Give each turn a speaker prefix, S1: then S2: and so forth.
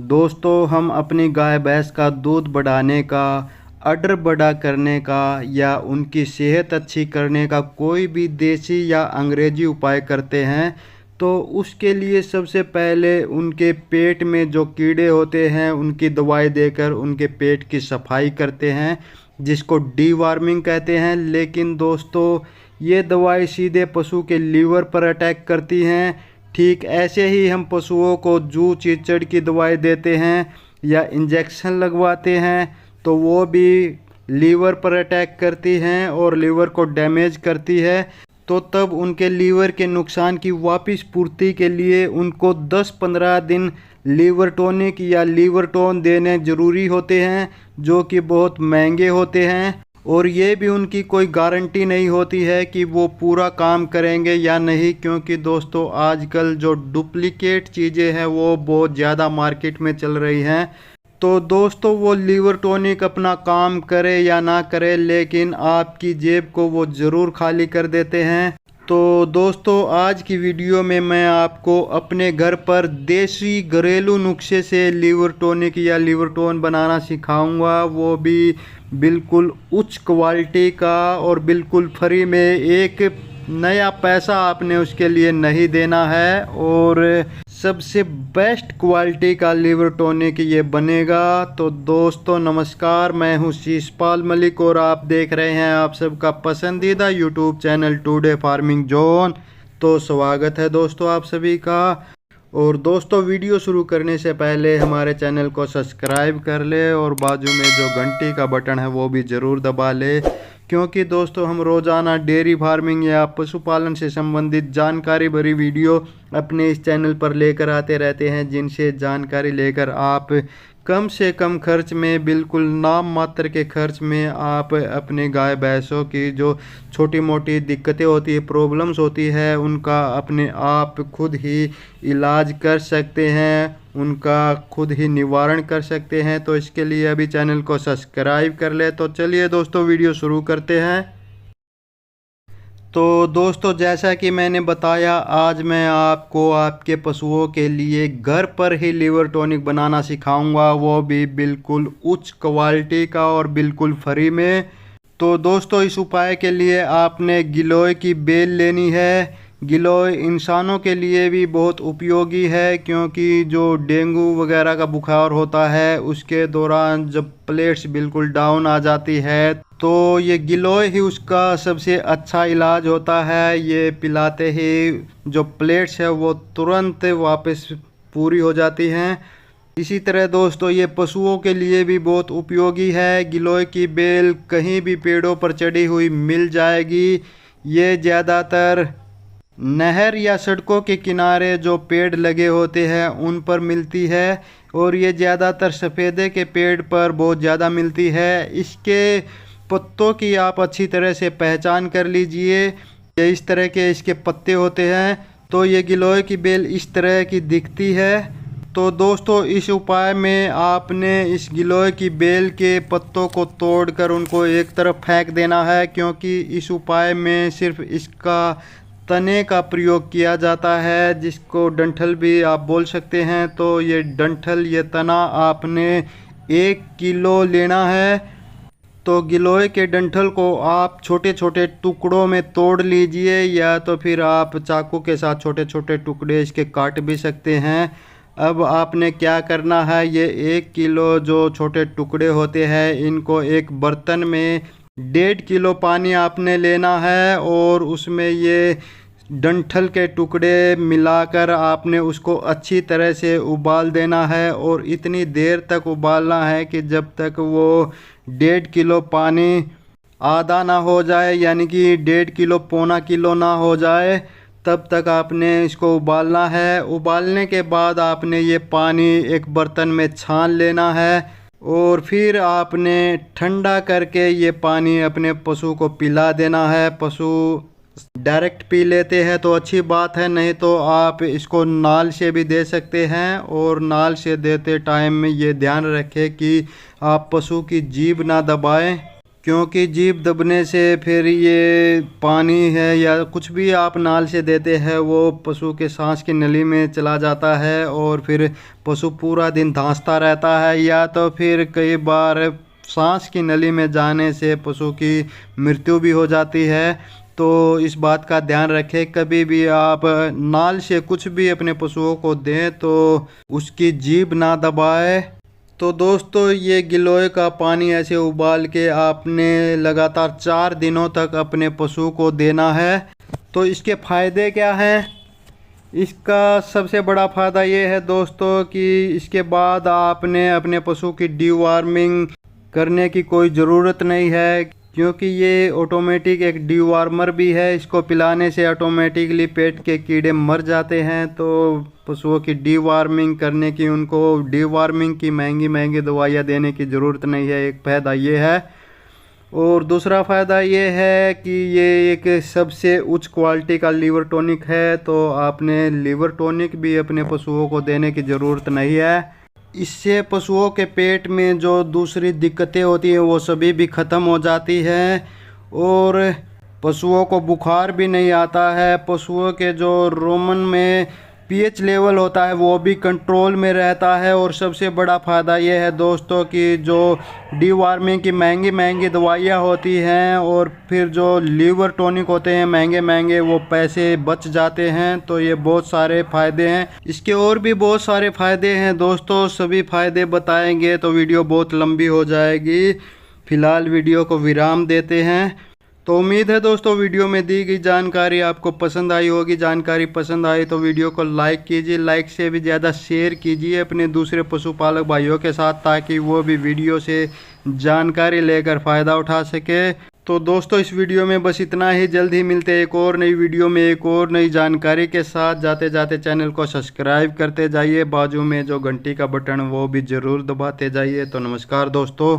S1: दोस्तों हम अपनी गाय भैंस का दूध बढ़ाने का, अडर बड़ा करने का या उनकी सेहत अच्छी करने का कोई भी देसी या अंग्रेजी उपाय करते हैं तो उसके लिए सबसे पहले उनके पेट में जो कीड़े होते हैं उनकी दवाई देकर उनके पेट की सफाई करते हैं, जिसको डीवार्मिंग कहते हैं। लेकिन दोस्तों ये दवाई सीधे पशु के लीवर पर अटैक करती हैं। ठीक ऐसे ही हम पशुओं को जू चीचड़ की दवाई देते हैं या इंजेक्शन लगवाते हैं तो वो भी लीवर पर अटैक करती हैं और लीवर को डैमेज करती है। तो तब उनके लीवर के नुकसान की वापस पूर्ति के लिए उनको 10-15 दिन लीवर टॉनिक या लीवर टोन देने ज़रूरी होते हैं, जो कि बहुत महंगे होते हैं और ये भी उनकी कोई गारंटी नहीं होती है कि वो पूरा काम करेंगे या नहीं, क्योंकि दोस्तों आजकल जो डुप्लीकेट चीज़ें हैं वो बहुत ज़्यादा मार्केट में चल रही हैं। तो दोस्तों वो लीवर टॉनिक अपना काम करे या ना करे, लेकिन आपकी जेब को वो ज़रूर खाली कर देते हैं। तो दोस्तों आज की वीडियो में मैं आपको अपने घर पर देसी घरेलू नुस्खे से लीवर टॉनिक या लीवर टोन बनाना सिखाऊंगा, वो भी बिल्कुल उच्च क्वालिटी का और बिल्कुल फ्री में। एक नया पैसा आपने उसके लिए नहीं देना है और सबसे बेस्ट क्वालिटी का लीवर टॉनिक ये बनेगा। तो दोस्तों नमस्कार, मैं हूँ शीशपाल मलिक और आप देख रहे हैं आप सबका पसंदीदा YouTube channel today farming zone. तो स्वागत है दोस्तों आप सभी का। और दोस्तों वीडियो शुरू करने से पहले हमारे चैनल को सब्सक्राइब कर ले और बाजू में जो घंटी का बटन है वो भी ज़रूर दबा ले, क्योंकि दोस्तों हम रोज़ाना डेयरी फार्मिंग या पशुपालन से संबंधित जानकारी भरी वीडियो अपने इस चैनल पर लेकर आते रहते हैं, जिनसे जानकारी लेकर आप कम से कम खर्च में, बिल्कुल नाम मात्र के खर्च में आप अपने गाय भैंसों की जो छोटी मोटी दिक्कतें होती है, प्रॉब्लम्स होती है, उनका अपने आप खुद ही इलाज कर सकते हैं, उनका खुद ही निवारण कर सकते हैं। तो इसके लिए अभी चैनल को सब्सक्राइब कर ले। तो चलिए दोस्तों वीडियो शुरू करते हैं। तो दोस्तों जैसा कि मैंने बताया, आज मैं आपको आपके पशुओं के लिए घर पर ही लीवर टॉनिक बनाना सिखाऊंगा, वो भी बिल्कुल उच्च क्वालिटी का और बिल्कुल फ्री में। तो दोस्तों इस उपाय के लिए आपने गिलोय की बेल लेनी है। गिलोय इंसानों के लिए भी बहुत उपयोगी है, क्योंकि जो डेंगू वगैरह का बुखार होता है उसके दौरान जब प्लेट्स बिल्कुल डाउन आ जाती है तो ये गिलोय ही उसका सबसे अच्छा इलाज होता है। ये पिलाते ही जो प्लेट्स है वो तुरंत वापस पूरी हो जाती हैं। इसी तरह दोस्तों ये पशुओं के लिए भी बहुत उपयोगी है। गिलोय की बेल कहीं भी पेड़ों पर चढ़ी हुई मिल जाएगी। ये ज़्यादातर नहर या सड़कों के किनारे जो पेड़ लगे होते हैं उन पर मिलती है और ये ज़्यादातर सफ़ेदे के पेड़ पर बहुत ज़्यादा मिलती है। इसके पत्तों की आप अच्छी तरह से पहचान कर लीजिए। ये इस तरह के इसके पत्ते होते हैं। तो ये गिलोय की बेल इस तरह की दिखती है। तो दोस्तों इस उपाय में आपने इस गिलोय की बेल के पत्तों को तोड़कर उनको एक तरफ फेंक देना है, क्योंकि इस उपाय में सिर्फ इसका तने का प्रयोग किया जाता है, जिसको डंठल भी आप बोल सकते हैं। तो ये डंठल, ये तना आपने 1 किलो लेना है। तो गिलोय के डंठल को आप छोटे छोटे टुकड़ों में तोड़ लीजिए, या तो फिर आप चाकू के साथ छोटे छोटे टुकड़े इसके काट भी सकते हैं। अब आपने क्या करना है, ये 1 किलो जो छोटे टुकड़े होते हैं इनको एक बर्तन में 1.5 किलो पानी आपने लेना है और उसमें ये डंठल के टुकड़े मिलाकर आपने उसको अच्छी तरह से उबाल देना है। और इतनी देर तक उबालना है कि जब तक वो 1.5 किलो पानी आधा ना हो जाए, यानी कि 1.5 किलो पौना किलो ना हो जाए, तब तक आपने इसको उबालना है। उबालने के बाद आपने ये पानी एक बर्तन में छान लेना है और फिर आपने ठंडा करके ये पानी अपने पशु को पिला देना है। पशु डायरेक्ट पी लेते हैं तो अच्छी बात है, नहीं तो आप इसको नाल से भी दे सकते हैं। और नाल से देते टाइम में ये ध्यान रखें कि आप पशु की जीभ ना दबाएं। क्योंकि जीभ दबने से फिर ये पानी है या कुछ भी आप नाल से देते हैं वो पशु के सांस की नली में चला जाता है और फिर पशु पूरा दिन धांसता रहता है, या तो फिर कई बार सांस की नली में जाने से पशु की मृत्यु भी हो जाती है। तो इस बात का ध्यान रखें, कभी भी आप नाल से कुछ भी अपने पशुओं को दें तो उसकी जीभ ना दबाएं। तो दोस्तों ये गिलोय का पानी ऐसे उबाल के आपने लगातार 4 दिनों तक अपने पशु को देना है। तो इसके फ़ायदे क्या हैं? इसका सबसे बड़ा फ़ायदा ये है दोस्तों कि इसके बाद आपने अपने पशु की डीवॉर्मिंग करने की कोई ज़रूरत नहीं है, क्योंकि ये ऑटोमेटिक एक डीवॉर्मर भी है। इसको पिलाने से ऑटोमेटिकली पेट के कीड़े मर जाते हैं। तो पशुओं की डीवॉर्मिंग करने की, उनको डीवॉर्मिंग की महंगी महंगी दवाइयाँ देने की ज़रूरत नहीं है। एक फ़ायदा ये है। और दूसरा फ़ायदा ये है कि ये एक सबसे उच्च क्वालिटी का लीवर टॉनिक है। तो आपने लीवर टॉनिक भी अपने पशुओं को देने की ज़रूरत नहीं है। इससे पशुओं के पेट में जो दूसरी दिक्कतें होती हैं वो सभी भी ख़त्म हो जाती हैं और पशुओं को बुखार भी नहीं आता है। पशुओं के जो रोमन में पीएच लेवल होता है वो भी कंट्रोल में रहता है। और सबसे बड़ा फ़ायदा ये है दोस्तों कि जो डीवॉर्मिंग की महंगी महंगी दवाइयाँ होती हैं और फिर जो लीवर टॉनिक होते हैं महंगे महंगे, वो पैसे बच जाते हैं। तो ये बहुत सारे फ़ायदे हैं। इसके और भी बहुत सारे फ़ायदे हैं दोस्तों, सभी फ़ायदे बताएंगे तो वीडियो बहुत लंबी हो जाएगी। फ़िलहाल वीडियो को विराम देते हैं। तो उम्मीद है दोस्तों वीडियो में दी गई जानकारी आपको पसंद आई होगी। जानकारी पसंद आई तो वीडियो को लाइक कीजिए, लाइक से भी ज़्यादा शेयर कीजिए अपने दूसरे पशुपालक भाइयों के साथ, ताकि वो भी वीडियो से जानकारी लेकर फ़ायदा उठा सके। तो दोस्तों इस वीडियो में बस इतना ही। जल्द ही मिलते हैं एक और नई वीडियो में एक और नई जानकारी के साथ। जाते जाते चैनल को सब्सक्राइब करते जाइए, बाजू में जो घंटी का बटन वो भी ज़रूर दबाते जाइए। तो नमस्कार दोस्तों।